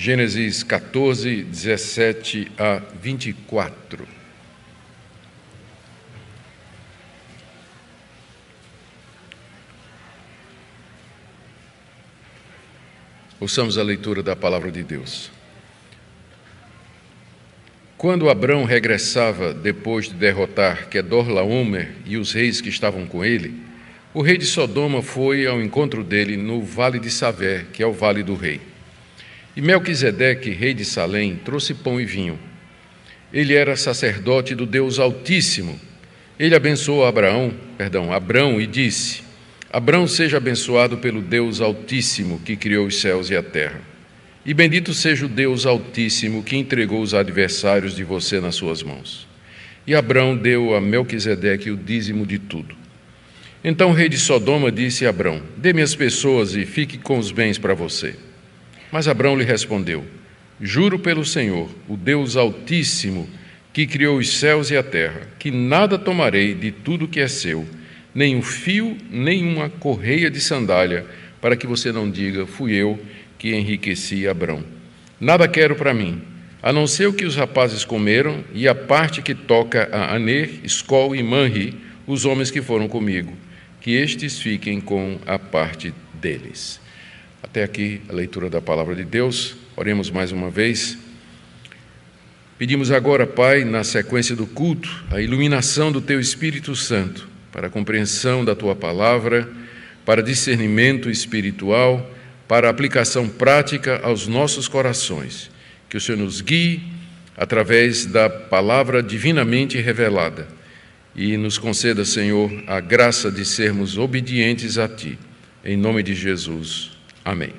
Gênesis 14, 17 a 24. Ouçamos a leitura da palavra de Deus. Quando Abrão regressava depois de derrotar Quedorlaomer e os reis que estavam com ele, o rei de Sodoma foi ao encontro dele no vale de Savé, que é o vale do rei. E Melquisedeque, rei de Salém, trouxe pão e vinho. Ele era sacerdote do Deus Altíssimo. Ele abençoou Abrão e disse: Abrão seja abençoado pelo Deus Altíssimo, que criou os céus e a terra. E bendito seja o Deus Altíssimo, que entregou os adversários de você nas suas mãos. E Abrão deu a Melquisedeque o dízimo de tudo. Então o rei de Sodoma disse a Abrão: dê-me as pessoas e fique com os bens para você. Mas Abrão lhe respondeu: juro pelo Senhor, o Deus Altíssimo, que criou os céus e a terra, que nada tomarei de tudo que é seu, nem um fio, nem uma correia de sandália, para que você não diga: fui eu que enriqueci Abrão. Nada quero para mim, a não ser o que os rapazes comeram e a parte que toca a Aner, Escol e Manri, os homens que foram comigo, que estes fiquem com a parte deles. Até aqui a leitura da palavra de Deus. Oremos mais uma vez. Pedimos agora, Pai, na sequência do culto, a iluminação do Teu Espírito Santo, para a compreensão da Tua palavra, para discernimento espiritual, para a aplicação prática aos nossos corações. Que o Senhor nos guie através da palavra divinamente revelada e nos conceda, Senhor, a graça de sermos obedientes a Ti. Em nome de Jesus. Amém.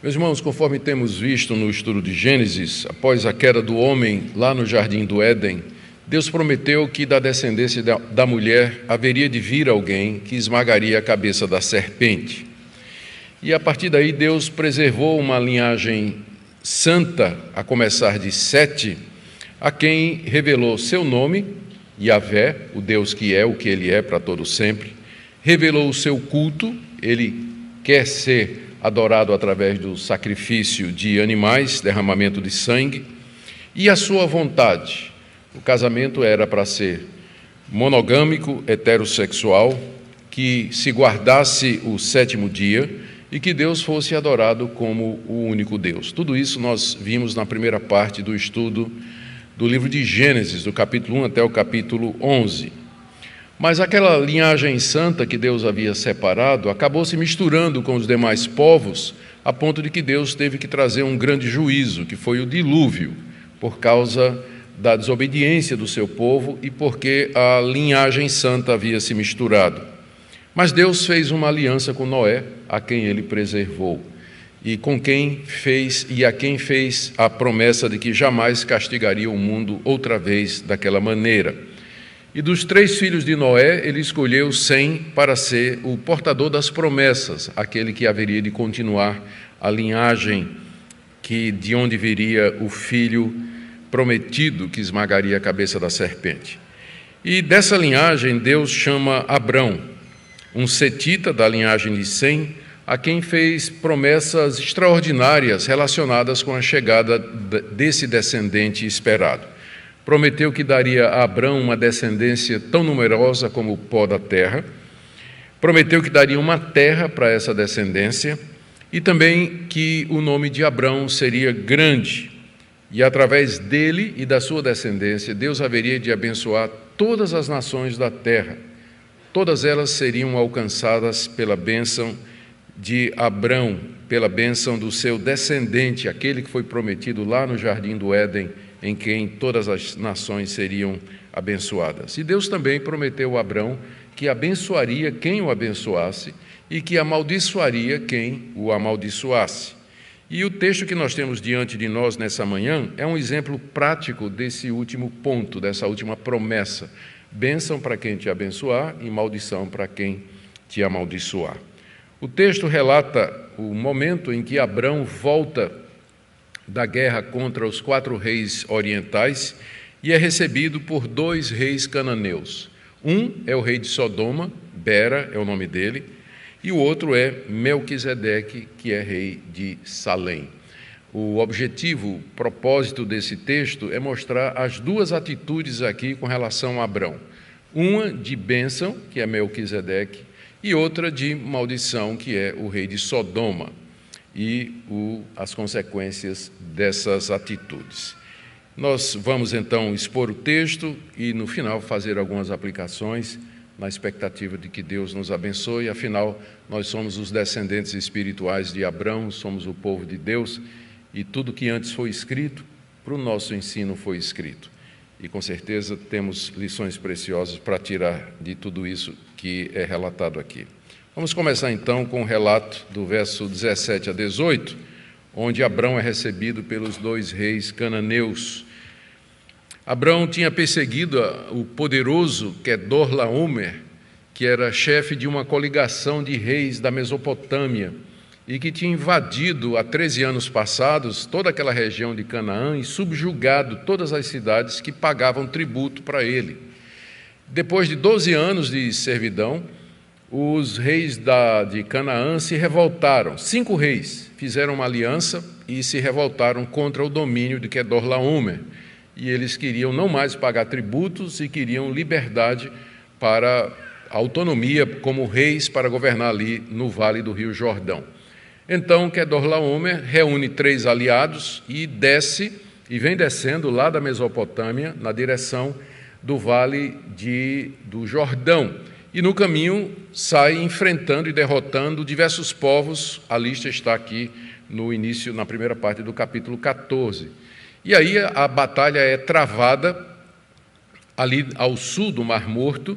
Meus irmãos, conforme temos visto no estudo de Gênesis, após a queda do homem lá no jardim do Éden, Deus prometeu que da descendência da mulher haveria de vir alguém que esmagaria a cabeça da serpente. E a partir daí Deus preservou uma linhagem santa, a começar de Sete, a quem revelou seu nome, Yahvé, o Deus que é o que Ele é para todo sempre, revelou o seu culto. Ele quer ser adorado através do sacrifício de animais, derramamento de sangue, e a sua vontade. O casamento era para ser monogâmico, heterossexual, que se guardasse o sétimo dia e que Deus fosse adorado como o único Deus. Tudo isso nós vimos na primeira parte do estudo do livro de Gênesis, do capítulo 1 até o capítulo 11. Mas aquela linhagem santa que Deus havia separado acabou se misturando com os demais povos, a ponto de que Deus teve que trazer um grande juízo, que foi o dilúvio, por causa da desobediência do seu povo e porque a linhagem santa havia se misturado. Mas Deus fez uma aliança com Noé, a quem ele preservou, e a quem fez a promessa de que jamais castigaria o mundo outra vez daquela maneira. E dos 3 filhos de Noé, ele escolheu Sem para ser o portador das promessas, aquele que haveria de continuar a linhagem de onde viria o filho prometido que esmagaria a cabeça da serpente. E dessa linhagem Deus chama Abrão, um setita da linhagem de Sem, a quem fez promessas extraordinárias relacionadas com a chegada desse descendente esperado. Prometeu que daria a Abrão uma descendência tão numerosa como o pó da terra, prometeu que daria uma terra para essa descendência e também que o nome de Abrão seria grande, e através dele e da sua descendência, Deus haveria de abençoar todas as nações da terra. Todas elas seriam alcançadas pela bênção de Abrão, pela bênção do seu descendente, aquele que foi prometido lá no jardim do Éden, em quem todas as nações seriam abençoadas. E Deus também prometeu a Abrão que abençoaria quem o abençoasse e que amaldiçoaria quem o amaldiçoasse. E o texto que nós temos diante de nós nessa manhã é um exemplo prático desse último ponto, dessa última promessa. Bênção para quem te abençoar e maldição para quem te amaldiçoar. O texto relata o momento em que Abrão volta da guerra contra os 4 reis orientais e é recebido por 2 reis cananeus. Um é o rei de Sodoma, Bera é o nome dele, e o outro é Melquisedeque, que é rei de Salém. O objetivo, o propósito desse texto é mostrar as duas atitudes aqui com relação a Abrão. Uma de bênção, que é Melquisedeque, e outra de maldição, que é o rei de Sodoma, e as consequências dessas atitudes. Nós vamos então expor o texto e no final fazer algumas aplicações na expectativa de que Deus nos abençoe. Afinal, nós somos os descendentes espirituais de Abrão, somos o povo de Deus, e tudo que antes foi escrito, para o nosso ensino foi escrito. E com certeza temos lições preciosas para tirar de tudo isso que é relatado aqui. Vamos começar então com o relato do verso 17 a 18, onde Abrão é recebido pelos dois reis cananeus. Abrão tinha perseguido o poderoso Quedorlaomer, que era chefe de uma coligação de reis da Mesopotâmia, e que tinha invadido há 13 anos passados toda aquela região de Canaã e subjugado todas as cidades que pagavam tributo para ele. Depois de 12 anos de servidão, os reis de Canaã se revoltaram. 5 reis fizeram uma aliança e se revoltaram contra o domínio de Quedorlaomer. E eles queriam não mais pagar tributos e queriam liberdade para autonomia como reis para governar ali no vale do Rio Jordão. Então, Quedorlaomer reúne 3 aliados e vem descendo lá da Mesopotâmia, na direção do vale do Jordão. E no caminho sai enfrentando e derrotando diversos povos. A lista está aqui no início, na primeira parte do capítulo 14. E aí a batalha é travada ali ao sul do Mar Morto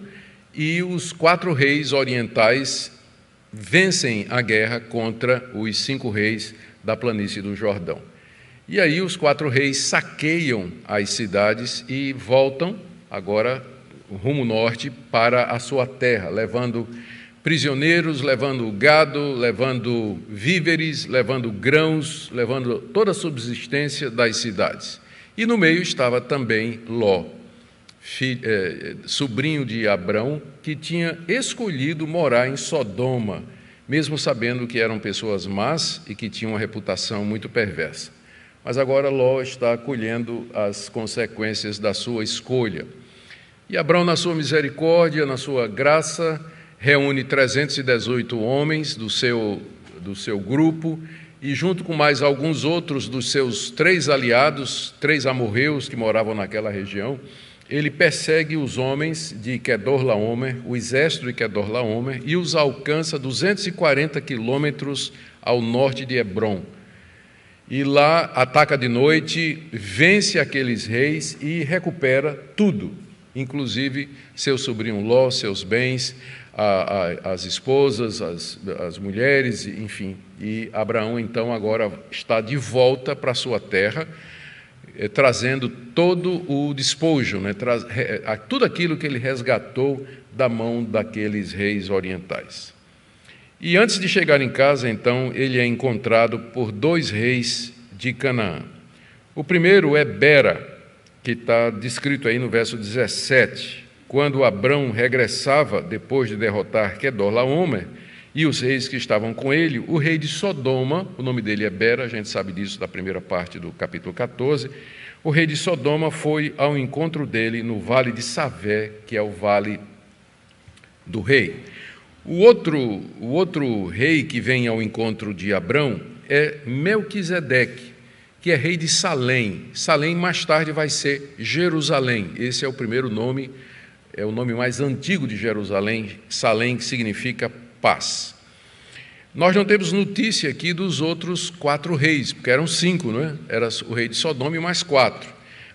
e os 4 reis orientais vencem a guerra contra os 5 reis da planície do Jordão. E aí os 4 reis saqueiam as cidades e voltam agora rumo norte para a sua terra, levando prisioneiros, levando gado, levando víveres, levando grãos, levando toda a subsistência das cidades. E no meio estava também Ló, sobrinho de Abrão, que tinha escolhido morar em Sodoma, mesmo sabendo que eram pessoas más e que tinham uma reputação muito perversa. Mas agora Ló está colhendo as consequências da sua escolha. E Abrão, na sua misericórdia, na sua graça, reúne 318 homens do seu grupo e, junto com mais alguns outros dos seus 3 aliados, 3 amorreus que moravam naquela região, ele persegue os homens de Quedorlaomer, o exército de Quedorlaomer, e os alcança 240 quilômetros ao norte de Hebrom. E lá ataca de noite, vence aqueles reis e recupera tudo, inclusive seu sobrinho Ló, seus bens, as esposas, as mulheres, enfim. E Abraão, então, agora está de volta para a sua terra, trazendo todo o despojo, tudo aquilo que ele resgatou da mão daqueles reis orientais. E antes de chegar em casa, então, ele é encontrado por 2 reis de Canaã. O primeiro é Bera, que está descrito aí no verso 17, quando Abrão regressava depois de derrotar Quedorlaomer e os reis que estavam com ele, o rei de Sodoma, o nome dele é Bera, a gente sabe disso da primeira parte do capítulo 14, o rei de Sodoma foi ao encontro dele no vale de Savé, que é o vale do rei. O outro rei que vem ao encontro de Abrão é Melquisedeque, que é rei de Salém. Salém mais tarde vai ser Jerusalém. Esse é o primeiro nome, é o nome mais antigo de Jerusalém, Salém, que significa paz. Nós não temos notícia aqui dos outros 4 reis, porque eram 5, não é? Era o rei de Sodoma e mais 4.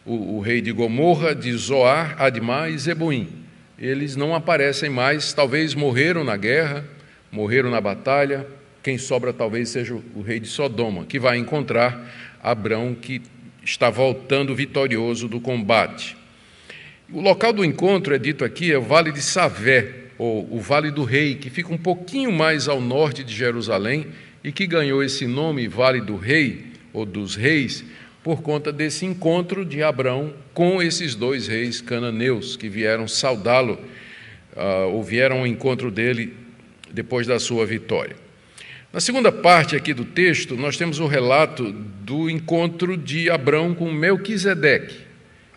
O rei de Gomorra, de Zoar, Admá e Zeboim. Eles não aparecem mais, talvez morreram na guerra, morreram na batalha. Quem sobra talvez seja o rei de Sodoma, que vai encontrar Abrão, que está voltando vitorioso do combate. O local do encontro, é dito aqui, é o Vale de Savé, ou o Vale do Rei, que fica um pouquinho mais ao norte de Jerusalém e que ganhou esse nome, Vale do Rei, ou dos Reis, por conta desse encontro de Abrão com esses 2 reis cananeus que vieram saudá-lo, ou vieram ao encontro dele depois da sua vitória. Na segunda parte aqui do texto, nós temos o relato do encontro de Abrão com Melquisedeque.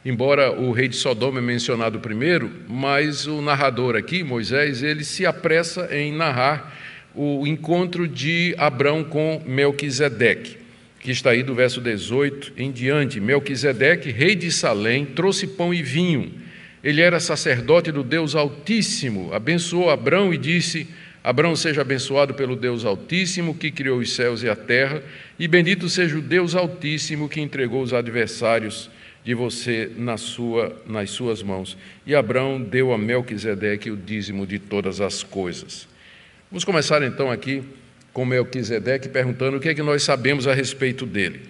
Embora o rei de Sodoma é mencionado primeiro, mas o narrador aqui, Moisés, ele se apressa em narrar o encontro de Abrão com Melquisedeque, que está aí do verso 18 em diante. Melquisedeque, rei de Salém, trouxe pão e vinho. Ele era sacerdote do Deus Altíssimo, abençoou Abrão e disse: Abrão seja abençoado pelo Deus Altíssimo, que criou os céus e a terra, e bendito seja o Deus Altíssimo, que entregou os adversários de você nas suas mãos. E Abrão deu a Melquisedeque o dízimo de todas as coisas. Vamos começar então aqui com Melquisedeque, perguntando o que é que nós sabemos a respeito dele.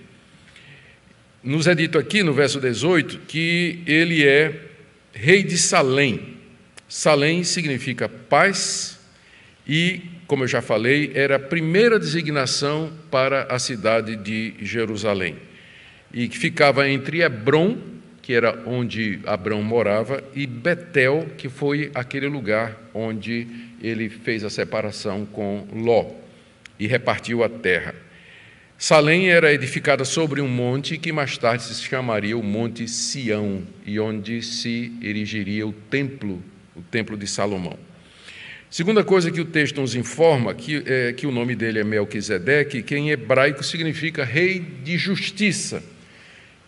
Nos é dito aqui no verso 18 que ele é rei de Salém. Salém significa paz e, como eu já falei, era a primeira designação para a cidade de Jerusalém, e que ficava entre Hebrom, que era onde Abrão morava, e Betel, que foi aquele lugar onde ele fez a separação com Ló e repartiu a terra. Salém era edificada sobre um monte que mais tarde se chamaria o Monte Sião, e onde se erigiria o templo de Salomão. Segunda coisa que o texto nos informa é que o nome dele é Melquisedeque, que em hebraico significa rei de justiça,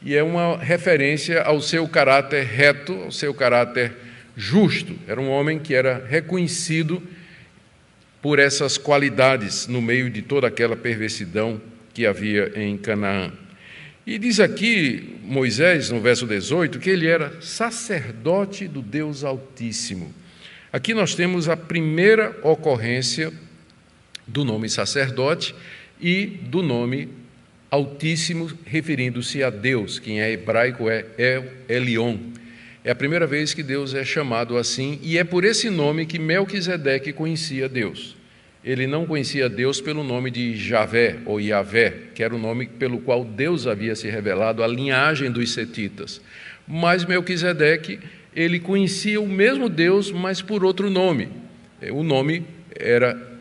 e é uma referência ao seu caráter reto, ao seu caráter justo. Era um homem que era reconhecido por essas qualidades no meio de toda aquela perversidão que havia em Canaã. E diz aqui Moisés, no verso 18, que ele era sacerdote do Deus Altíssimo. Aqui nós temos a primeira ocorrência do nome sacerdote e do nome Altíssimo, referindo-se a Deus, que em hebraico é El Elyon. É a primeira vez que Deus é chamado assim, e é por esse nome que Melquisedeque conhecia Deus. Ele não conhecia Deus pelo nome de Javé ou Yavé, que era o nome pelo qual Deus havia se revelado à linhagem dos setitas. Mas Melquisedeque, ele conhecia o mesmo Deus, mas por outro nome. O nome era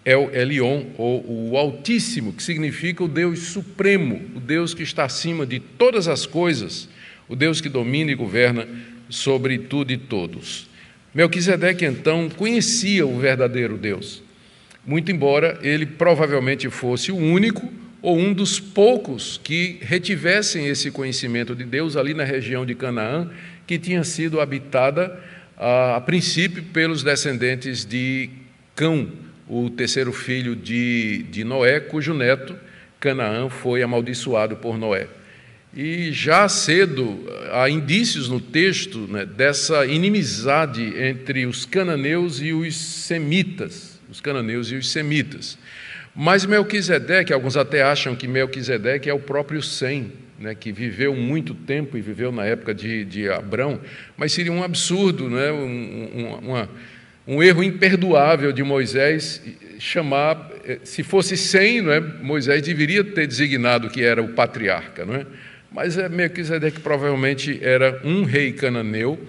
El Elyon, ou o Altíssimo, que significa o Deus Supremo, o Deus que está acima de todas as coisas, o Deus que domina e governa sobre tudo e todos. Melquisedeque, então, conhecia o verdadeiro Deus, muito embora ele provavelmente fosse o único ou um dos poucos que retivessem esse conhecimento de Deus ali na região de Canaã, que tinha sido habitada a princípio pelos descendentes de Cão, o terceiro filho de Noé, cujo neto, Canaã, foi amaldiçoado por Noé. E já cedo há indícios no texto, né, dessa inimizade entre os cananeus e os semitas, Mas Melquisedeque, alguns até acham que Melquisedeque é o próprio Sem, né, que viveu muito tempo e viveu na época de Abrão, mas seria um absurdo, né, um erro imperdoável de Moisés chamar, se fosse Sem, não é, Moisés deveria ter designado que era o patriarca, não é? Mas Melquisedeque provavelmente era um rei cananeu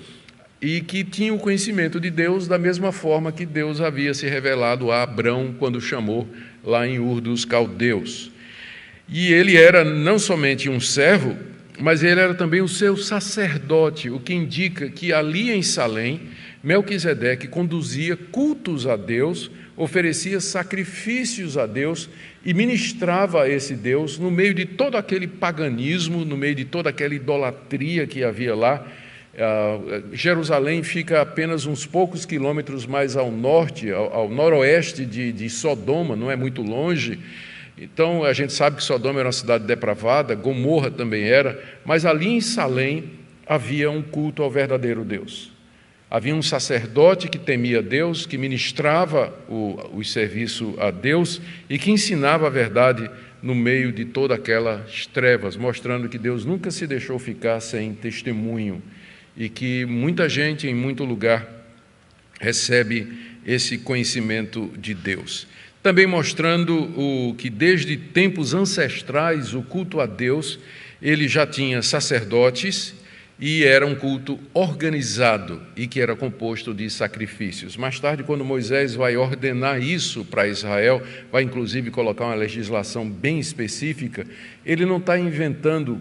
e que tinha o conhecimento de Deus da mesma forma que Deus havia se revelado a Abrão quando chamou lá em Ur dos Caldeus. E ele era não somente um servo, mas ele era também o seu sacerdote, o que indica que ali em Salém, Melquisedeque conduzia cultos a Deus, oferecia sacrifícios a Deus e ministrava a esse Deus no meio de todo aquele paganismo, no meio de toda aquela idolatria que havia lá. Jerusalém fica apenas uns poucos quilômetros mais ao norte, ao noroeste de Sodoma, não é muito longe. Então, a gente sabe que Sodoma era uma cidade depravada, Gomorra também era, mas ali em Salém havia um culto ao verdadeiro Deus. Havia um sacerdote que temia Deus, que ministrava o serviço a Deus e que ensinava a verdade no meio de toda aquelas trevas, mostrando que Deus nunca se deixou ficar sem testemunho e que muita gente em muito lugar recebe esse conhecimento de Deus. Também mostrando que desde tempos ancestrais o culto a Deus, ele já tinha sacerdotes e era um culto organizado e que era composto de sacrifícios. Mais tarde, quando Moisés vai ordenar isso para Israel, vai inclusive colocar uma legislação bem específica, ele não está inventando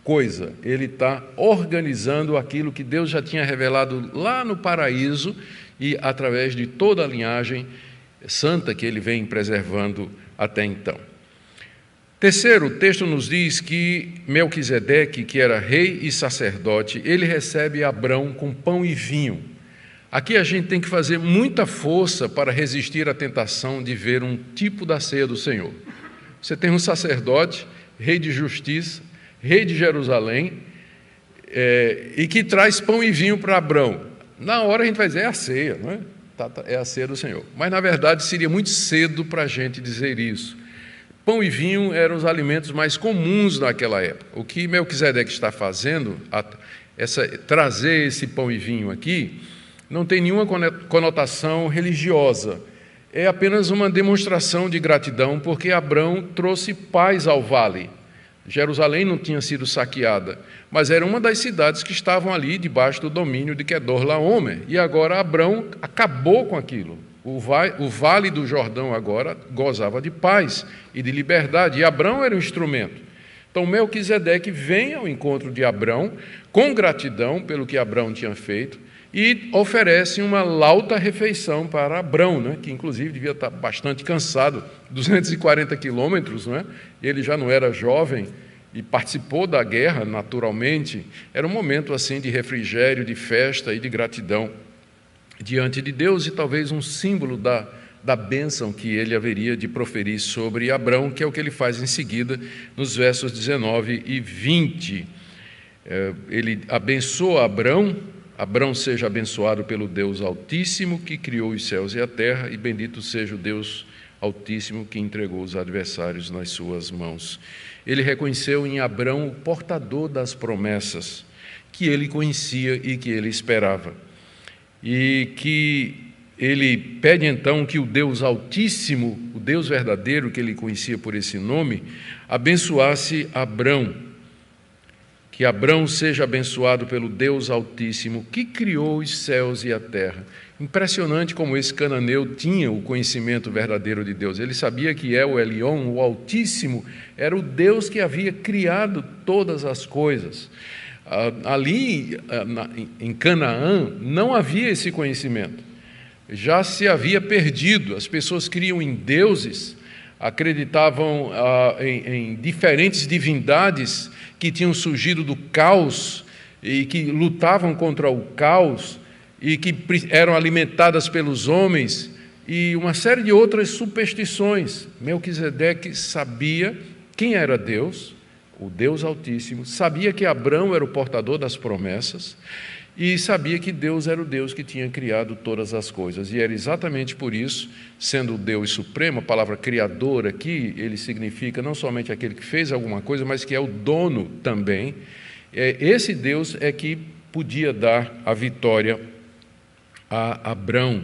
coisa, ele está organizando aquilo que Deus já tinha revelado lá no paraíso e através de toda a linhagem santa que ele vem preservando até então. Terceiro, o texto nos diz que Melquisedeque, que era rei e sacerdote, ele recebe Abrão com pão e vinho. Aqui a gente tem que fazer muita força para resistir à tentação de ver um tipo da ceia do Senhor. Você tem um sacerdote, rei de justiça, rei de Jerusalém, e que traz pão e vinho para Abrão. Na hora a gente vai dizer, é a ceia, não é? É a ceia do Senhor. Mas, na verdade, seria muito cedo para a gente dizer isso. Pão e vinho eram os alimentos mais comuns naquela época. O que Melquisedeque está fazendo, trazer esse pão e vinho aqui, não tem nenhuma conotação religiosa. É apenas uma demonstração de gratidão, porque Abrão trouxe paz ao vale. Jerusalém não tinha sido saqueada, mas era uma das cidades que estavam ali debaixo do domínio de Quedorlaomer. E agora Abrão acabou com aquilo. O Vale do Jordão agora gozava de paz e de liberdade, e Abrão era um instrumento. Então Melquisedeque vem ao encontro de Abrão, com gratidão pelo que Abrão tinha feito, e oferece uma lauta refeição para Abrão, né, que inclusive devia estar bastante cansado, 240 quilômetros, né, ele já não era jovem e participou da guerra naturalmente. Era um momento assim de refrigério, de festa e de gratidão diante de Deus, e talvez um símbolo da bênção que ele haveria de proferir sobre Abrão, que é o que ele faz em seguida, nos versos 19 e 20. Ele abençoa Abrão: Abrão seja abençoado pelo Deus Altíssimo, que criou os céus e a terra, e bendito seja o Deus Altíssimo, que entregou os adversários nas suas mãos. Ele reconheceu em Abrão o portador das promessas, que ele conhecia e que ele esperava. E que ele pede então que o Deus Altíssimo, o Deus verdadeiro que ele conhecia por esse nome, abençoasse Abrão. Que Abrão seja abençoado pelo Deus Altíssimo, que criou os céus e a terra. Impressionante como esse cananeu tinha o conhecimento verdadeiro de Deus. Ele sabia que El Elyon, o Altíssimo, era o Deus que havia criado todas as coisas. Ali em Canaã não havia esse conhecimento, já se havia perdido. As pessoas criam em deuses, acreditavam em diferentes divindades que tinham surgido do caos e que lutavam contra o caos e que eram alimentadas pelos homens, e uma série de outras superstições. Melquisedeque sabia quem era Deus, o Deus Altíssimo, sabia que Abrão era o portador das promessas e sabia que Deus era o Deus que tinha criado todas as coisas. E era exatamente por isso, sendo o Deus supremo, a palavra criador aqui, ele significa não somente aquele que fez alguma coisa, mas que é o dono também. Esse Deus é que podia dar a vitória a Abrão,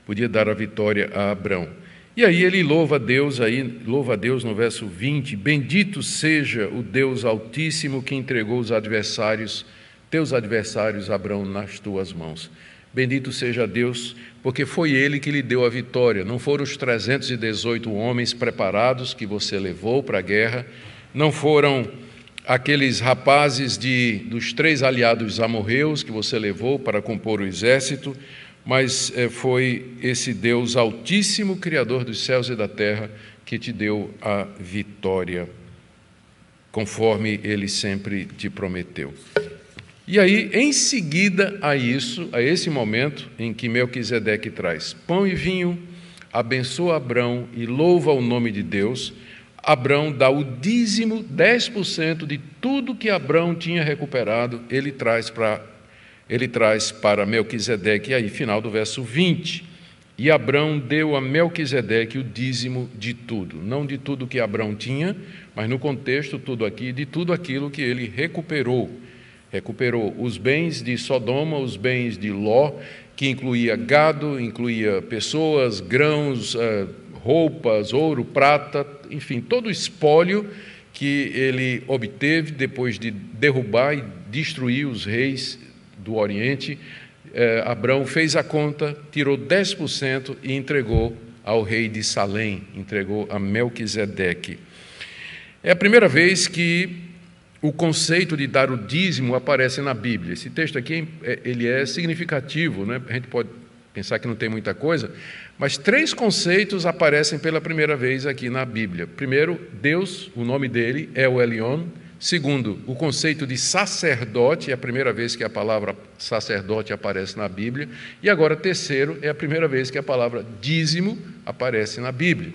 podia dar a vitória a Abrão. E aí ele louva a Deus no verso 20, bendito seja o Deus Altíssimo que entregou os adversários, teus adversários, Abrão, nas tuas mãos. Bendito seja Deus, porque foi Ele que lhe deu a vitória, não foram os 318 homens preparados que você levou para a guerra, não foram aqueles rapazes dos 3 aliados amorreus que você levou para compor o exército, mas foi esse Deus Altíssimo, Criador dos céus e da terra, que te deu a vitória, conforme Ele sempre te prometeu. E aí, em seguida a esse momento em que Melquisedeque traz pão e vinho, abençoa Abrão e louva o nome de Deus, Abrão dá o dízimo, 10% de tudo que Abrão tinha recuperado, ele traz para Melquisedeque. E aí, final do verso 20, e Abrão deu a Melquisedeque o dízimo de tudo, não de tudo que Abrão tinha, mas no contexto tudo aqui, de tudo aquilo que ele recuperou os bens de Sodoma, os bens de Ló, que incluía gado, incluía pessoas, grãos, roupas, ouro, prata, enfim, todo o espólio que ele obteve depois de derrubar e destruir os reis do Oriente, Abrão fez a conta, tirou 10% e entregou ao rei de Salém, entregou a Melquisedeque. É a primeira vez que o conceito de dar o dízimo aparece na Bíblia. Esse texto aqui ele é significativo, né? A gente pode pensar que não tem muita coisa, mas 3 conceitos aparecem pela primeira vez aqui na Bíblia. Primeiro, Deus, o nome dele é o Elion. Segundo, o conceito de sacerdote, é a primeira vez que a palavra sacerdote aparece na Bíblia. E agora, terceiro, é a primeira vez que a palavra dízimo aparece na Bíblia.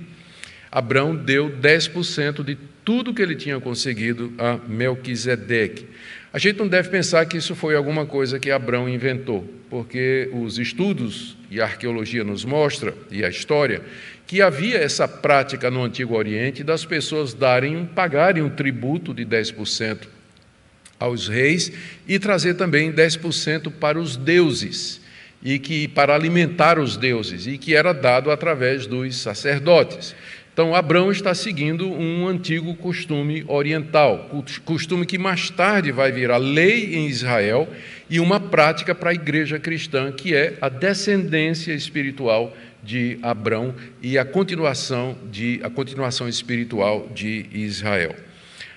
Abrão deu 10% de tudo que ele tinha conseguido a Melquisedeque. A gente não deve pensar que isso foi alguma coisa que Abrão inventou, porque os estudos e a arqueologia nos mostra, e a história, que havia essa prática no Antigo Oriente das pessoas pagarem um tributo de 10% aos reis e trazer também 10% para os deuses, e que para alimentar os deuses, e que era dado através dos sacerdotes. Então, Abrão está seguindo um antigo costume oriental, costume que mais tarde vai virar lei em Israel e uma prática para a igreja cristã, que é a descendência espiritual de Abrão e a continuação espiritual de Israel.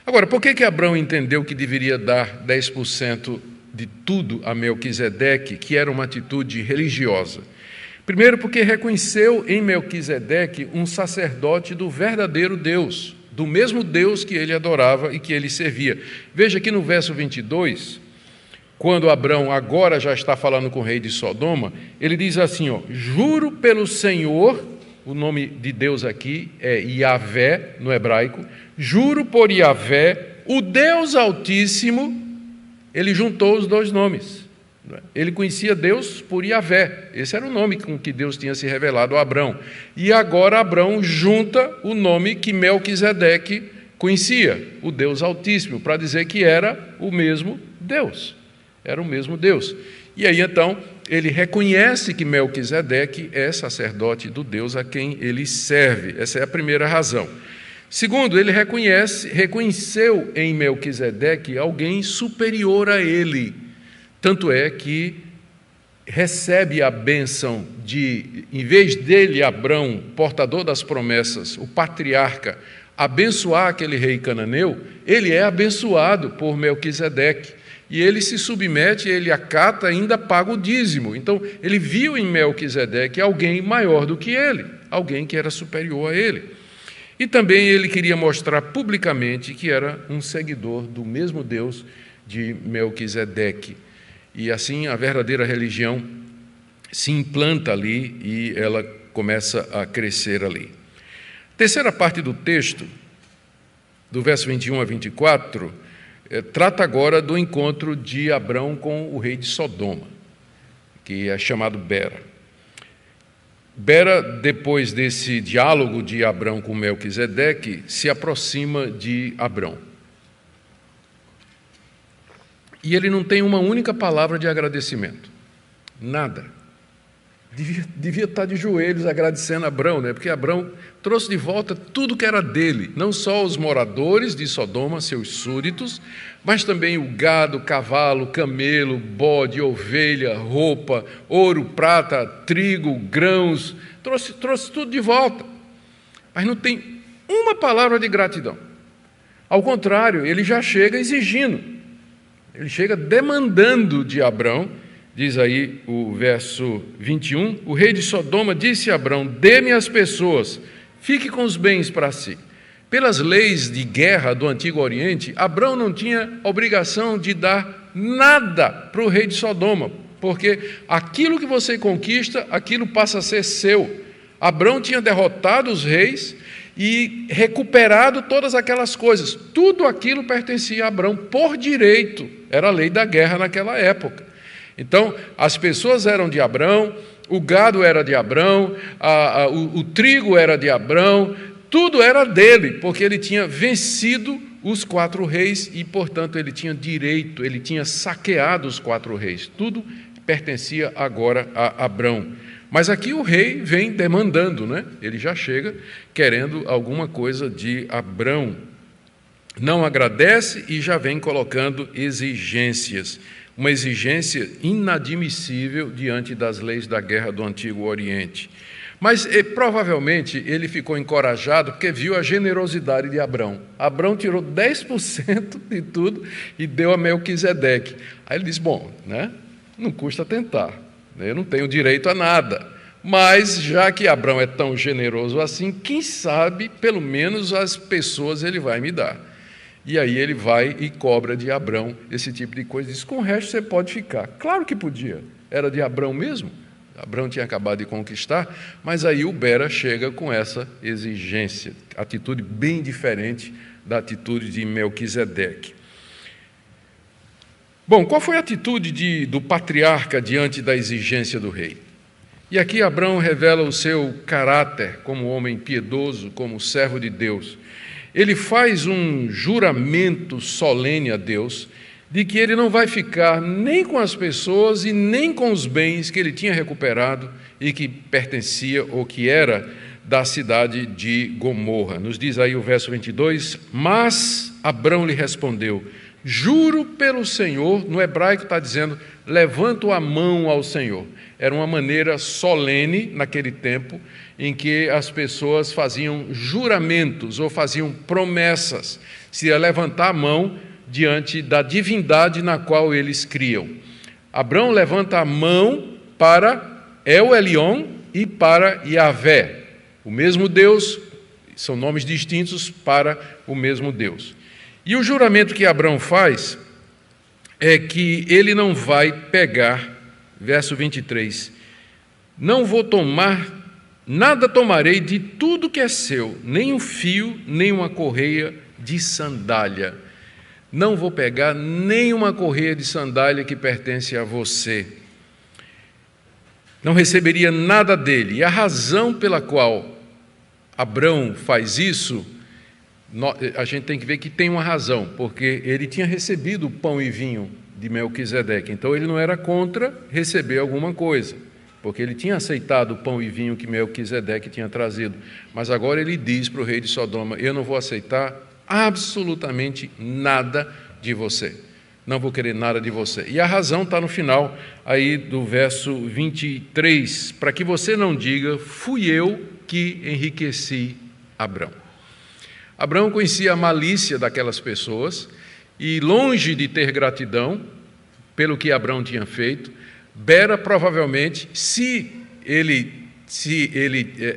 Agora, por que Abrão entendeu que deveria dar 10% de tudo a Melquisedeque, que era uma atitude religiosa? Primeiro, porque reconheceu em Melquisedeque um sacerdote do verdadeiro Deus, do mesmo Deus que ele adorava e que ele servia. Veja aqui no verso 22, quando Abrão agora já está falando com o rei de Sodoma, ele diz assim, juro pelo Senhor, o nome de Deus aqui é Yahvé no hebraico, juro por Yahvé, o Deus Altíssimo. Ele juntou os 2 nomes. Ele conhecia Deus por Yahvé, esse era o nome com que Deus tinha se revelado a Abrão. E agora Abrão junta o nome que Melquisedeque conhecia, o Deus Altíssimo, para dizer que era o mesmo Deus. Era o mesmo Deus. E aí então ele reconhece que Melquisedeque é sacerdote do Deus a quem ele serve. Essa é a primeira razão. Segundo, ele reconheceu em Melquisedeque alguém superior a ele. Tanto é que recebe a bênção de, em vez dele, Abrão, portador das promessas, o patriarca, abençoar aquele rei cananeu, ele é abençoado por Melquisedeque. E ele se submete, ele acata, ainda paga o dízimo. Então, ele viu em Melquisedeque alguém maior do que ele, alguém que era superior a ele. E também ele queria mostrar publicamente que era um seguidor do mesmo Deus de Melquisedeque. E assim a verdadeira religião se implanta ali e ela começa a crescer ali. Terceira parte do texto, do verso 21 a 24, trata agora do encontro de Abrão com o rei de Sodoma, que é chamado Bera. Bera, depois desse diálogo de Abrão com Melquisedeque, se aproxima de Abrão. E ele não tem uma única palavra de agradecimento. Nada. Devia estar de joelhos agradecendo a Abrão, né? Porque Abrão trouxe de volta tudo que era dele, não só os moradores de Sodoma, seus súditos, mas também o gado, cavalo, camelo, bode, ovelha, roupa, ouro, prata, trigo, grãos, trouxe tudo de volta. Mas não tem uma palavra de gratidão. Ao contrário, ele já chega exigindo. Ele chega demandando de Abrão, diz aí o verso 21, o rei de Sodoma disse a Abrão, dê-me as pessoas, fique com os bens para si. Pelas leis de guerra do Antigo Oriente, Abrão não tinha obrigação de dar nada para o rei de Sodoma, porque aquilo que você conquista, aquilo passa a ser seu. Abrão tinha derrotado os reis e recuperado todas aquelas coisas. Tudo aquilo pertencia a Abrão por direito. Era a lei da guerra naquela época. Então, as pessoas eram de Abrão, o gado era de Abrão, o trigo era de Abrão, tudo era dele, porque ele tinha vencido os 4 reis e, portanto, ele tinha direito, ele tinha saqueado os 4 reis. Tudo pertencia agora a Abrão. Mas aqui o rei vem demandando, né? Ele já chega querendo alguma coisa de Abrão. não agradece e já vem colocando exigências. Uma exigência inadmissível diante das leis da guerra do Antigo Oriente. Mas provavelmente ele ficou encorajado porque viu a generosidade de Abrão. Abrão tirou 10% de tudo e deu a Melquisedeque. Aí ele disse, bom, né, não custa tentar, eu não tenho direito a nada. Mas já que Abrão é tão generoso assim, quem sabe, pelo menos as pessoas ele vai me dar. E aí ele vai e cobra de Abrão esse tipo de coisa. Diz, com o resto você pode ficar. Claro que podia. Era de Abrão mesmo. Abrão tinha acabado de conquistar, mas aí o Bera chega com essa exigência. Atitude bem diferente da atitude de Melquisedeque. Bom, qual foi a atitude do patriarca diante da exigência do rei? E aqui Abrão revela o seu caráter como homem piedoso, como servo de Deus. Ele faz um juramento solene a Deus de que ele não vai ficar nem com as pessoas e nem com os bens que ele tinha recuperado e que pertencia ou que era da cidade de Gomorra. Nos diz aí o verso 22, mas Abrão lhe respondeu, juro pelo Senhor, no hebraico está dizendo, levanto a mão ao Senhor. Era uma maneira solene naquele tempo em que as pessoas faziam juramentos ou faziam promessas, se ia levantar a mão diante da divindade na qual eles criam. Abrão levanta a mão para El Elyon e para Yahvé, o mesmo Deus, são nomes distintos para o mesmo Deus. E o juramento que Abrão faz é que ele não vai pegar, verso 23, não vou tomar, nada tomarei de tudo que é seu, nem um fio, nem uma correia de sandália. Não vou pegar nem uma correia de sandália que pertence a você. Não receberia nada dele. E a razão pela qual Abrão faz isso, a gente tem que ver que tem uma razão, porque ele tinha recebido o pão e vinho de Melquisedeque, então ele não era contra receber alguma coisa, porque ele tinha aceitado o pão e vinho que Melquisedeque tinha trazido, mas agora ele diz para o rei de Sodoma, eu não vou aceitar absolutamente nada de você, não vou querer nada de você. E a razão está no final aí do verso 23, para que você não diga, fui eu que enriqueci Abrão. Abrão conhecia a malícia daquelas pessoas e, longe de ter gratidão pelo que Abrão tinha feito, Bera provavelmente, se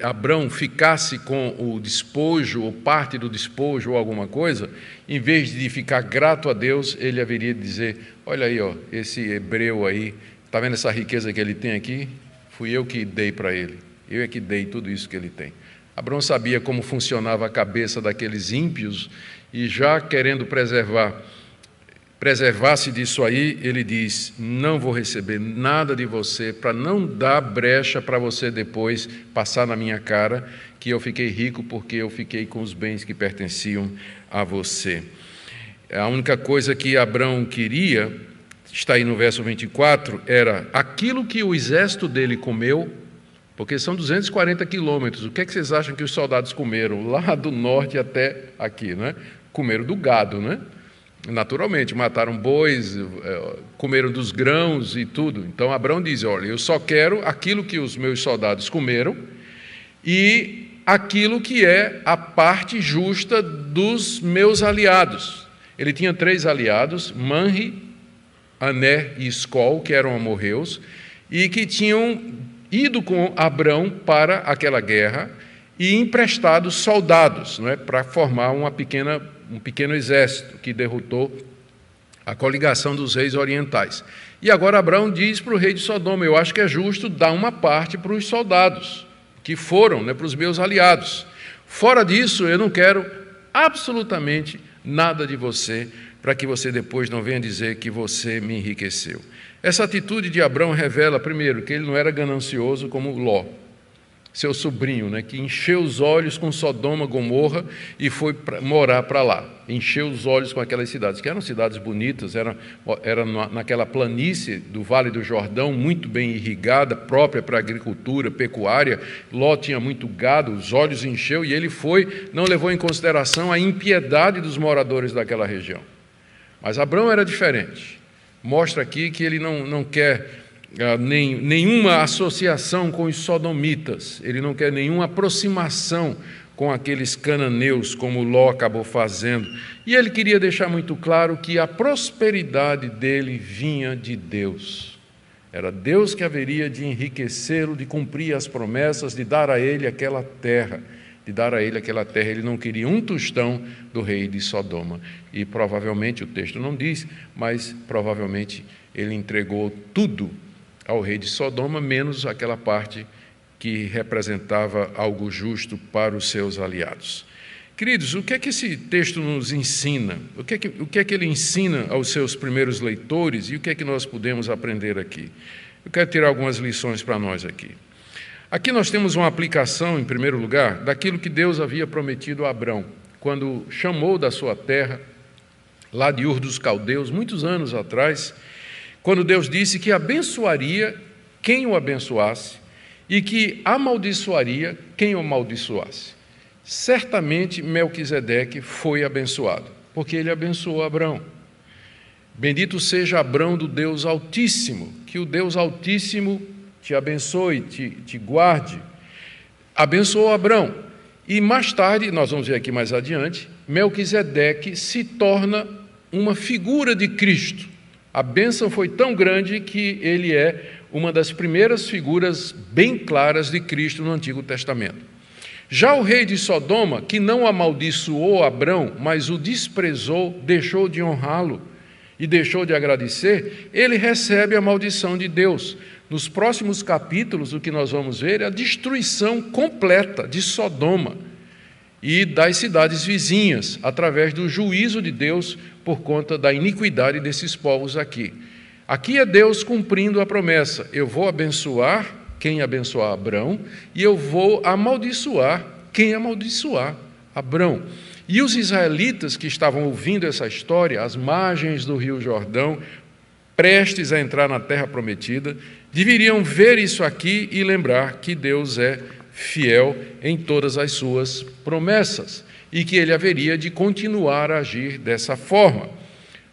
Abrão ficasse com o despojo, ou parte do despojo, ou alguma coisa, em vez de ficar grato a Deus, ele haveria de dizer, olha aí, ó, esse hebreu aí, está vendo essa riqueza que ele tem aqui? Fui eu que dei para ele, eu é que dei tudo isso que ele tem. Abrão sabia como funcionava a cabeça daqueles ímpios, e já querendo preservar-se disso aí, ele diz, não vou receber nada de você, para não dar brecha para você depois passar na minha cara, que eu fiquei rico porque eu fiquei com os bens que pertenciam a você. A única coisa que Abrão queria, está aí no verso 24, era aquilo que o exército dele comeu, porque são 240 quilômetros, o que é que vocês acham que os soldados comeram? Lá do norte até aqui, né? Comeram do gado, né? Naturalmente, mataram bois, comeram dos grãos e tudo. Então Abrão diz, olha, eu só quero aquilo que os meus soldados comeram e aquilo que é a parte justa dos meus aliados. Ele tinha 3 aliados, Manre, Ané e Escol, que eram amorreus, e que tinham ido com Abrão para aquela guerra e emprestado soldados, não é, para formar um pequeno exército que derrotou a coligação dos reis orientais. E agora Abrão diz para o rei de Sodoma, eu acho que é justo dar uma parte para os soldados que foram, né, para os meus aliados. Fora disso, eu não quero absolutamente nada de você, para que você depois não venha dizer que você me enriqueceu. Essa atitude de Abrão revela, primeiro, que ele não era ganancioso como Ló. seu sobrinho, né, que encheu os olhos com Sodoma, Gomorra e foi morar para lá. Encheu os olhos com aquelas cidades, que eram cidades bonitas, era naquela planície do Vale do Jordão, muito bem irrigada, própria para agricultura, pecuária. Ló tinha muito gado, os olhos encheu e ele foi, não levou em consideração a impiedade dos moradores daquela região. Mas Abrão era diferente. Mostra aqui que ele não quer nenhuma associação com os sodomitas, ele não quer nenhuma aproximação com aqueles cananeus, como Ló acabou fazendo. E ele queria deixar muito claro que a prosperidade dele vinha de Deus. Era Deus que haveria de enriquecê-lo, de cumprir as promessas, de dar a ele aquela terra. Ele não queria um tostão do rei de Sodoma. E provavelmente, o texto não diz, mas provavelmente ele entregou tudo ao rei de Sodoma, menos aquela parte que representava algo justo para os seus aliados. Queridos, o que é que esse texto nos ensina? O que é que ele ensina aos seus primeiros leitores e o que é que nós podemos aprender aqui? Eu quero tirar algumas lições para nós aqui. Aqui nós temos uma aplicação, em primeiro lugar, daquilo que Deus havia prometido a Abrão, quando chamou da sua terra, lá de Ur dos Caldeus, muitos anos atrás, quando Deus disse que abençoaria quem o abençoasse e que amaldiçoaria quem o amaldiçoasse. Certamente Melquisedeque foi abençoado, porque ele abençoou Abrão. Bendito seja Abrão do Deus Altíssimo, que o Deus Altíssimo te abençoe, te guarde. Abençoou Abrão. E mais tarde, nós vamos ver aqui mais adiante, Melquisedeque se torna uma figura de Cristo. A bênção foi tão grande que ele é uma das primeiras figuras bem claras de Cristo no Antigo Testamento. Já o rei de Sodoma, que não amaldiçoou Abrão, mas o desprezou, deixou de honrá-lo e deixou de agradecer, ele recebe a maldição de Deus. Nos próximos capítulos, o que nós vamos ver é a destruição completa de Sodoma e das cidades vizinhas, através do juízo de Deus por conta da iniquidade desses povos aqui. Aqui é Deus cumprindo a promessa: eu vou abençoar quem abençoar Abrão e eu vou amaldiçoar quem amaldiçoar Abrão. E os israelitas que estavam ouvindo essa história, às margens do rio Jordão, prestes a entrar na terra prometida, deveriam ver isso aqui e lembrar que Deus é fiel em todas as suas promessas e que ele haveria de continuar a agir dessa forma.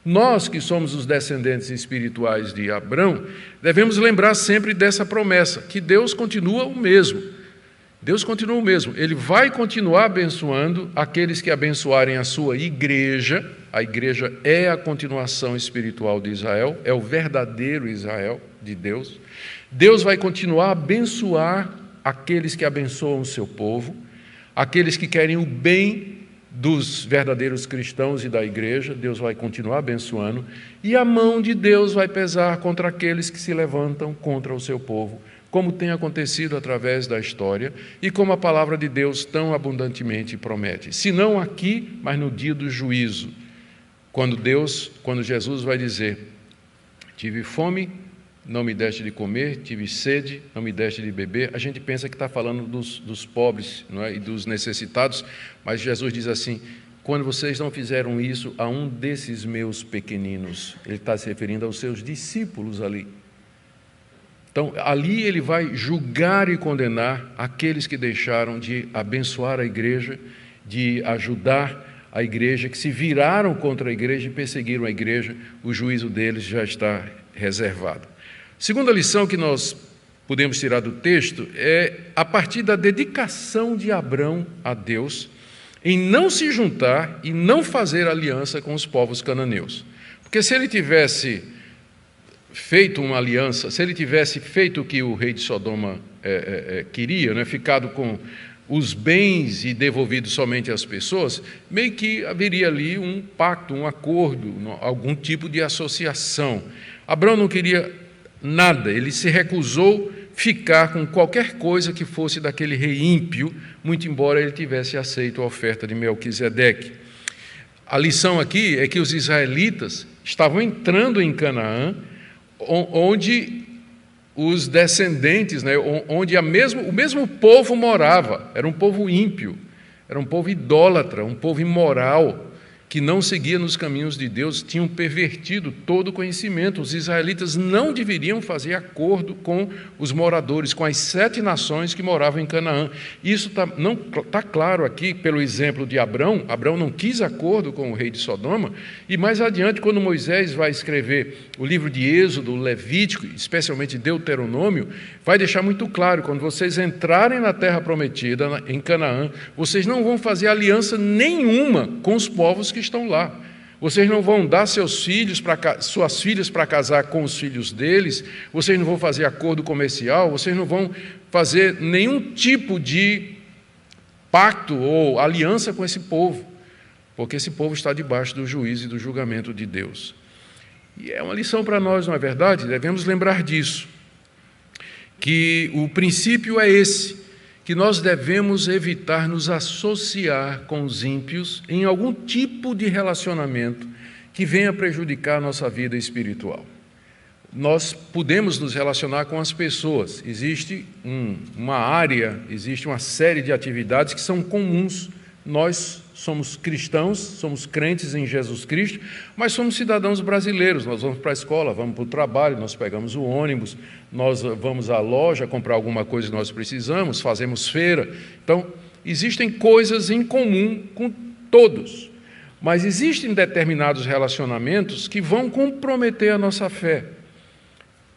Nós, que somos os descendentes espirituais de Abrão, devemos lembrar sempre dessa promessa, que Deus continua o mesmo. Deus continua o mesmo. Ele vai continuar abençoando aqueles que abençoarem a sua igreja. A igreja é a continuação espiritual de Israel, é o verdadeiro Israel de Deus. Deus vai continuar a abençoar aqueles que abençoam o seu povo, aqueles que querem o bem dos verdadeiros cristãos e da igreja, Deus vai continuar abençoando, e a mão de Deus vai pesar contra aqueles que se levantam contra o seu povo, como tem acontecido através da história e como a palavra de Deus tão abundantemente promete. Se não aqui, mas no dia do juízo, quando Jesus vai dizer: tive fome, não me deste de comer, tive sede, não me deste de beber. A gente pensa que está falando dos pobres, não é? E dos necessitados, mas Jesus diz assim: quando vocês não fizeram isso a um desses meus pequeninos, ele está se referindo aos seus discípulos ali. Então, ali ele vai julgar e condenar aqueles que deixaram de abençoar a igreja, de ajudar a igreja, que se viraram contra a igreja e perseguiram a igreja. O juízo deles já está reservado. Segunda lição que nós podemos tirar do texto é a partir da dedicação de Abrão a Deus em não se juntar e não fazer aliança com os povos cananeus. Porque se ele tivesse feito uma aliança, se ele tivesse feito o que o rei de Sodoma queria, né, ficado com os bens e devolvido somente às pessoas, meio que haveria ali um pacto, um acordo, algum tipo de associação. Abrão não queria nada, ele se recusou ficar com qualquer coisa que fosse daquele rei ímpio, muito embora ele tivesse aceito a oferta de Melquisedeque. A lição aqui é que os israelitas estavam entrando em Canaã, onde os descendentes, né, onde o mesmo povo morava. Era um povo ímpio, era um povo idólatra, um povo imoral, que não seguia nos caminhos de Deus, tinham pervertido todo o conhecimento. Os israelitas não deveriam fazer acordo com os moradores, com as 7 nações que moravam em Canaã. Isso está claro aqui pelo exemplo de Abrão. Abrão não quis acordo com o rei de Sodoma, e mais adiante, quando Moisés vai escrever o livro de Êxodo, Levítico, especialmente Deuteronômio, vai deixar muito claro: quando vocês entrarem na terra prometida, em Canaã, vocês não vão fazer aliança nenhuma com os povos que estão lá. Vocês não vão dar suas filhas para casar com os filhos deles, vocês não vão fazer acordo comercial, vocês não vão fazer nenhum tipo de pacto ou aliança com esse povo, porque esse povo está debaixo do juízo e do julgamento de Deus. E é uma lição para nós, não é verdade? Devemos lembrar disso, que o princípio é esse, que nós devemos evitar nos associar com os ímpios em algum tipo de relacionamento que venha prejudicar a nossa vida espiritual. Nós podemos nos relacionar com as pessoas. Existe uma área, existe uma série de atividades que são comuns. Nós somos cristãos, somos crentes em Jesus Cristo, mas somos cidadãos brasileiros. Nós vamos para a escola, vamos para o trabalho, nós pegamos o ônibus, nós vamos à loja comprar alguma coisa que nós precisamos, fazemos feira. Então, existem coisas em comum com todos, mas existem determinados relacionamentos que vão comprometer a nossa fé.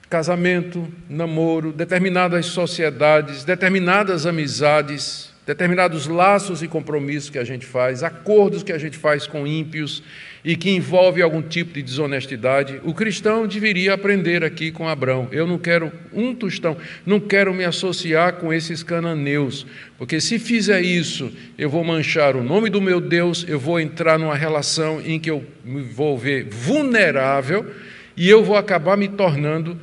Casamento, namoro, determinadas sociedades, determinadas amizades, determinados laços e compromissos que a gente faz, acordos que a gente faz com ímpios e que envolve algum tipo de desonestidade. O cristão deveria aprender aqui com Abrão: eu não quero um tostão, não quero me associar com esses cananeus, porque se fizer isso, eu vou manchar o nome do meu Deus, eu vou entrar numa relação em que eu me vou ver vulnerável e eu vou acabar me tornando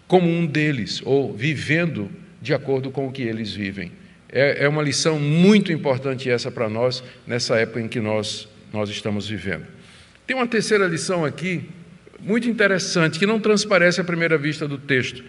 como um deles, ou vivendo de acordo com o que eles vivem. É uma lição muito importante essa para nós, nessa época em que nós estamos vivendo. Tem uma terceira lição aqui, muito interessante, que não transparece à primeira vista do texto.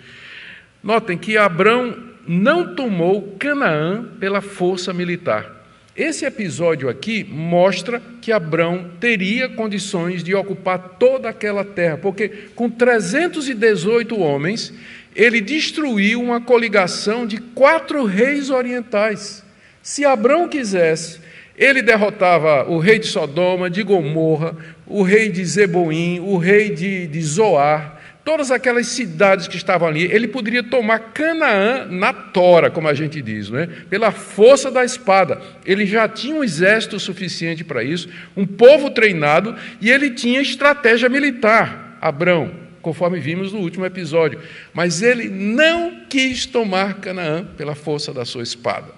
Notem que Abrão não tomou Canaã pela força militar. Esse episódio aqui mostra que Abrão teria condições de ocupar toda aquela terra, porque com 318 homens, ele destruiu uma coligação de 4 reis orientais. Se Abrão quisesse, ele derrotava o rei de Sodoma, de Gomorra, o rei de Zeboim, o rei de Zoar, todas aquelas cidades que estavam ali. Ele poderia tomar Canaã na tora, como a gente diz, não é? Pela força da espada. Ele já tinha um exército suficiente para isso, um povo treinado, e ele tinha estratégia militar, Abrão, conforme vimos no último episódio. Mas ele não quis tomar Canaã pela força da sua espada.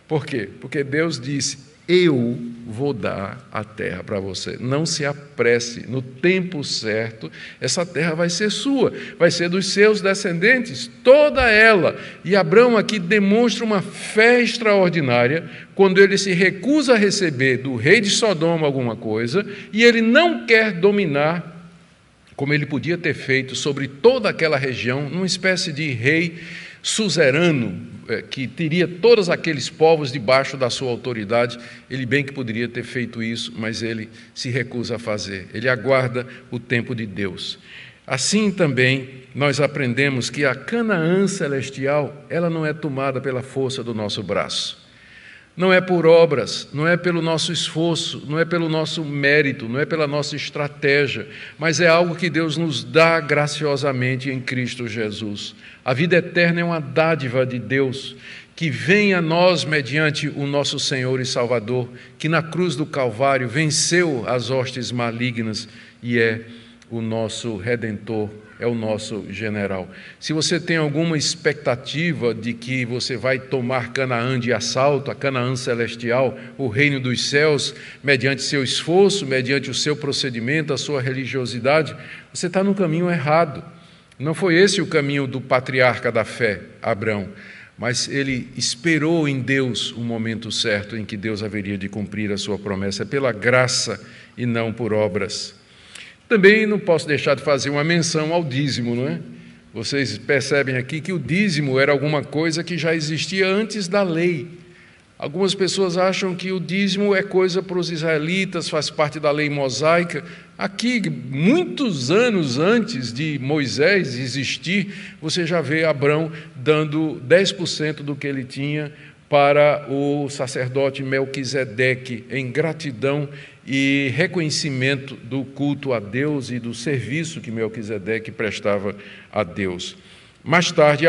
Por quê? Porque Deus disse: eu vou dar a terra para você. Não se apresse, no tempo certo, essa terra vai ser sua, vai ser dos seus descendentes, toda ela. E Abrão aqui demonstra uma fé extraordinária, quando ele se recusa a receber do rei de Sodoma alguma coisa, e ele não quer dominar, como ele podia ter feito, sobre toda aquela região, numa espécie de rei suzerano, que teria todos aqueles povos debaixo da sua autoridade. Ele bem que poderia ter feito isso, mas ele se recusa a fazer. Ele aguarda o tempo de Deus. Assim também, nós aprendemos que a Canaã celestial, ela não é tomada pela força do nosso braço. Não é por obras, não é pelo nosso esforço, não é pelo nosso mérito, não é pela nossa estratégia, mas é algo que Deus nos dá graciosamente em Cristo Jesus. A vida eterna é uma dádiva de Deus, que vem a nós mediante o nosso Senhor e Salvador, que na cruz do Calvário venceu as hostes malignas e é o nosso Redentor, é o nosso general. Se você tem alguma expectativa de que você vai tomar Canaã de assalto, a Canaã celestial, o reino dos céus, mediante seu esforço, mediante o seu procedimento, a sua religiosidade, você está no caminho errado. Não foi esse o caminho do patriarca da fé, Abrão, mas ele esperou em Deus o momento certo em que Deus haveria de cumprir a sua promessa, pela graça e não por obras. Também não posso deixar de fazer uma menção ao dízimo, não é? Vocês percebem aqui que o dízimo era alguma coisa que já existia antes da lei. Algumas pessoas acham que o dízimo é coisa para os israelitas, faz parte da lei mosaica. Aqui, muitos anos antes de Moisés existir, você já vê Abrão dando 10% do que ele tinha para o sacerdote Melquisedeque, em gratidão e reconhecimento do culto a Deus e do serviço que Melquisedeque prestava a Deus. Mais tarde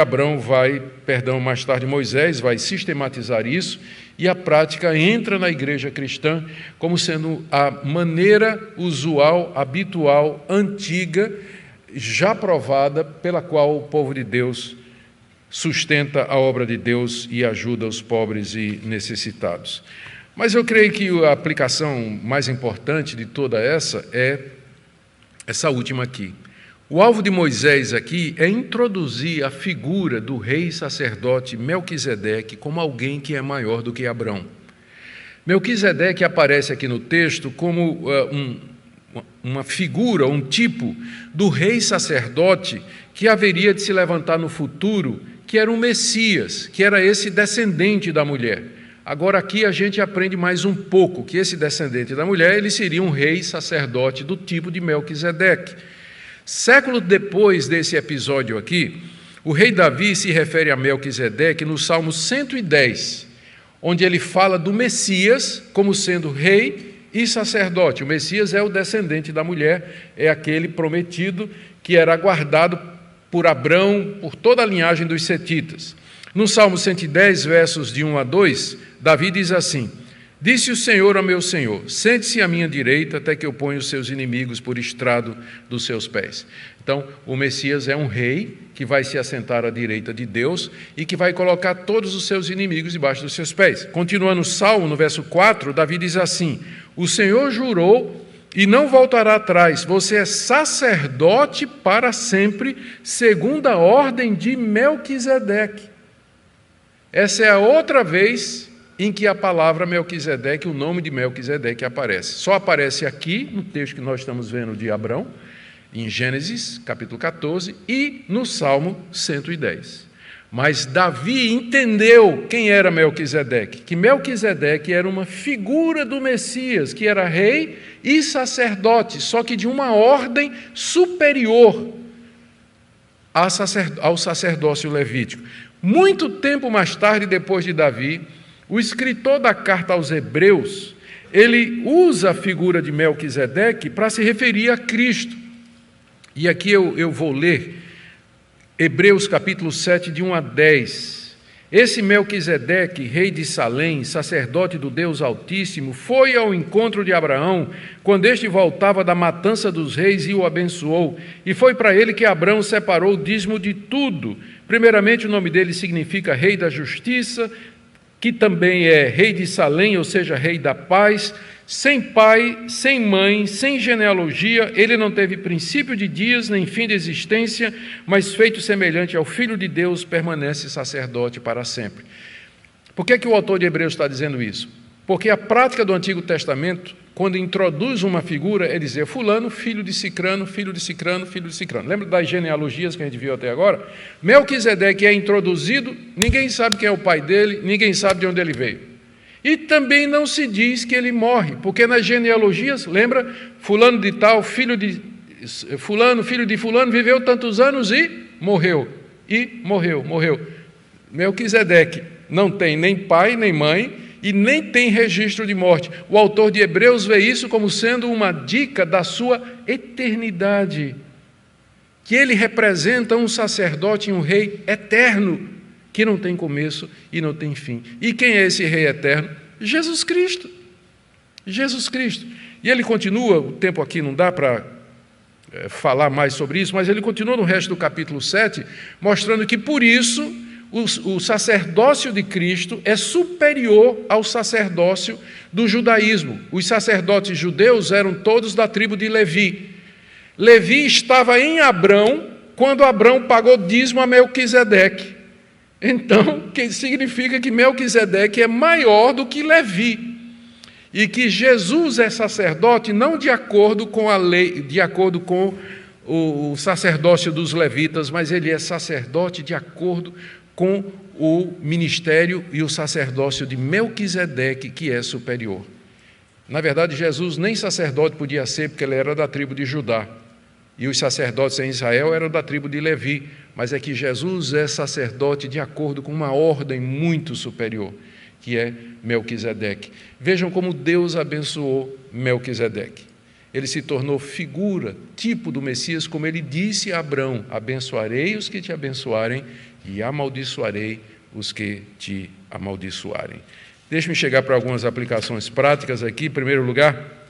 Moisés vai sistematizar isso e a prática entra na igreja cristã como sendo a maneira usual, habitual, antiga, já provada, pela qual o povo de Deus sustenta a obra de Deus e ajuda os pobres e necessitados. Mas eu creio que a aplicação mais importante de toda essa é essa última aqui. O alvo de Moisés aqui é introduzir a figura do rei sacerdote Melquisedeque como alguém que é maior do que Abrão. Melquisedeque aparece aqui no texto como uma figura, um tipo do rei sacerdote que haveria de se levantar no futuro, que era um Messias, que era esse descendente da mulher. Agora aqui a gente aprende mais um pouco, que esse descendente da mulher, ele seria um rei sacerdote do tipo de Melquisedeque. Séculos depois desse episódio aqui, o rei Davi se refere a Melquisedeque no Salmo 110, onde ele fala do Messias como sendo rei e sacerdote. O Messias é o descendente da mulher, é aquele prometido que era aguardado por Abrão, por toda a linhagem dos setitas. No Salmo 110, versos de 1 a 2, Davi diz assim: Disse o Senhor ao meu Senhor, sente-se à minha direita até que eu ponha os seus inimigos por estrado dos seus pés. Então, o Messias é um rei que vai se assentar à direita de Deus e que vai colocar todos os seus inimigos debaixo dos seus pés. Continuando o Salmo, no verso 4, Davi diz assim: O Senhor jurou e não voltará atrás, você é sacerdote para sempre, segundo a ordem de Melquisedeque. Essa é a outra vez em que a palavra Melquisedeque, o nome de Melquisedeque aparece. Só aparece aqui, no texto que nós estamos vendo de Abrão, em Gênesis, capítulo 14, e no Salmo 110. Mas Davi entendeu quem era Melquisedeque, que Melquisedeque era uma figura do Messias, que era rei e sacerdote, só que de uma ordem superior ao sacerdócio levítico. Muito tempo mais tarde, depois de Davi, o escritor da carta aos Hebreus, ele usa a figura de Melquisedeque para se referir a Cristo. E aqui eu vou ler Hebreus capítulo 7, de 1 a 10. Esse Melquisedeque, rei de Salém, sacerdote do Deus Altíssimo, foi ao encontro de Abraão, quando este voltava da matança dos reis e o abençoou. E foi para ele que Abraão separou o dízimo de tudo. Primeiramente, o nome dele significa rei da justiça, que também é rei de Salém, ou seja, rei da paz. Sem pai, sem mãe, sem genealogia, ele não teve princípio de dias, nem fim de existência, mas feito semelhante ao Filho de Deus, permanece sacerdote para sempre. Por que o autor de Hebreus está dizendo isso? Porque a prática do Antigo Testamento, quando introduz uma figura, é dizer fulano, filho de Cicrano, filho de Cicrano, filho de Cicrano. Lembra das genealogias que a gente viu até agora? Melquisedeque é introduzido, ninguém sabe quem é o pai dele, ninguém sabe de onde ele veio. E também não se diz que ele morre, porque nas genealogias, lembra? Fulano de tal, filho de fulano, viveu tantos anos e morreu. Morreu. Melquisedeque não tem nem pai, nem mãe, e nem tem registro de morte. O autor de Hebreus vê isso como sendo uma dica da sua eternidade, que ele representa um sacerdote e um rei eterno, que não tem começo e não tem fim. E quem é esse rei eterno? Jesus Cristo. Jesus Cristo. E ele continua, o tempo aqui não dá para falar mais sobre isso, mas ele continua no resto do capítulo 7, mostrando que por isso o sacerdócio de Cristo é superior ao sacerdócio do judaísmo. Os sacerdotes judeus eram todos da tribo de Levi. Levi estava em Abrão quando Abrão pagou dízimo a Melquisedeque. Então, que significa que Melquisedeque é maior do que Levi. E que Jesus é sacerdote não de acordo com a lei, de acordo com o sacerdócio dos levitas, mas ele é sacerdote de acordo com o ministério e o sacerdócio de Melquisedeque, que é superior. Na verdade, Jesus nem sacerdote podia ser, porque ele era da tribo de Judá, e os sacerdotes em Israel eram da tribo de Levi, mas é que Jesus é sacerdote de acordo com uma ordem muito superior, que é Melquisedeque. Vejam como Deus abençoou Melquisedeque. Ele se tornou figura, tipo do Messias, como ele disse a Abrão: abençoarei os que te abençoarem e amaldiçoarei os que te amaldiçoarem. Deixe-me chegar para algumas aplicações práticas aqui. Em primeiro lugar,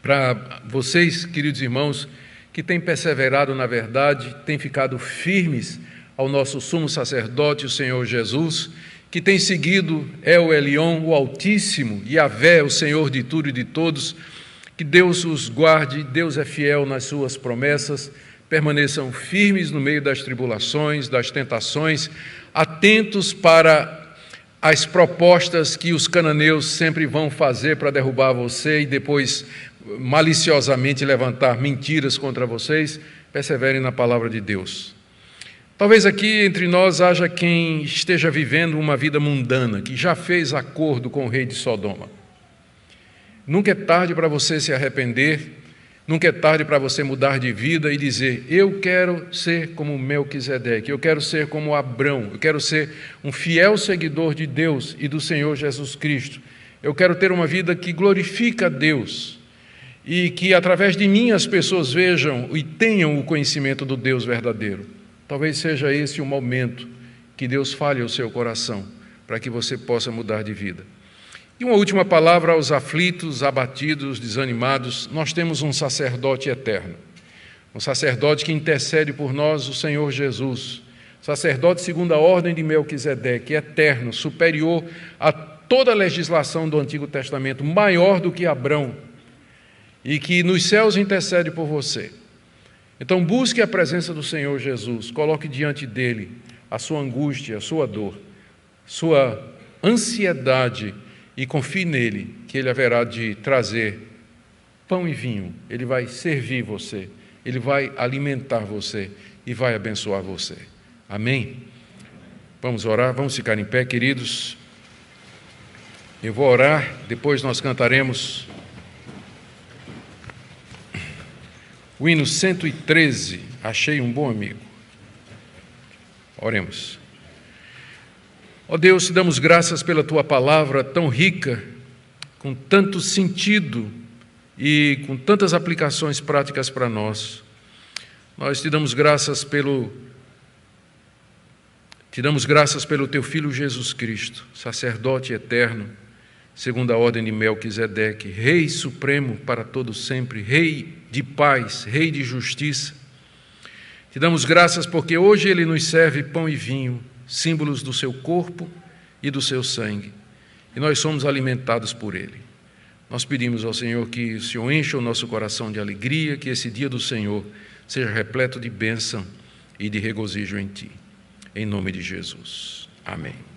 para vocês, queridos irmãos, que têm perseverado na verdade, têm ficado firmes ao nosso sumo sacerdote, o Senhor Jesus, que têm seguido El Elyon, o Altíssimo, Yahvé, o Senhor de tudo e de todos. Que Deus os guarde, Deus é fiel nas suas promessas, permaneçam firmes no meio das tribulações, das tentações, atentos para as propostas que os cananeus sempre vão fazer para derrubar você e depois maliciosamente levantar mentiras contra vocês. Perseverem na palavra de Deus. Talvez aqui entre nós haja quem esteja vivendo uma vida mundana, que já fez acordo com o rei de Sodoma. Nunca é tarde para você se arrepender, nunca é tarde para você mudar de vida e dizer: eu quero ser como Melquisedeque, eu quero ser como Abrão, eu quero ser um fiel seguidor de Deus e do Senhor Jesus Cristo. Eu quero ter uma vida que glorifica a Deus e que através de mim as pessoas vejam e tenham o conhecimento do Deus verdadeiro. Talvez seja esse o momento que Deus fale ao seu coração, para que você possa mudar de vida. E uma última palavra aos aflitos, abatidos, desanimados. Nós temos um sacerdote eterno, um sacerdote que intercede por nós, o Senhor Jesus, sacerdote segundo a ordem de Melquisedeque, eterno, superior a toda a legislação do Antigo Testamento, maior do que Abrão, e que nos céus intercede por você. Então busque a presença do Senhor Jesus, coloque diante dele a sua angústia, a sua dor, sua ansiedade, e confie nele, que ele haverá de trazer pão e vinho. Ele vai servir você, ele vai alimentar você e vai abençoar você. Amém? Vamos orar, vamos ficar em pé, queridos. Eu vou orar, depois nós cantaremos o hino 113, Achei um Bom Amigo. Oremos. Ó Deus, te damos graças pela Tua palavra tão rica, com tanto sentido e com tantas aplicações práticas para nós. Nós te damos graças pelo Teu Filho Jesus Cristo, sacerdote eterno, segundo a ordem de Melquisedeque, Rei supremo para todo sempre, Rei de paz, Rei de justiça. Te damos graças porque hoje Ele nos serve pão e vinho, símbolos do seu corpo e do seu sangue, e nós somos alimentados por ele. Nós pedimos ao Senhor que o Senhor encha o nosso coração de alegria, que esse dia do Senhor seja repleto de bênção e de regozijo em Ti. Em nome de Jesus. Amém.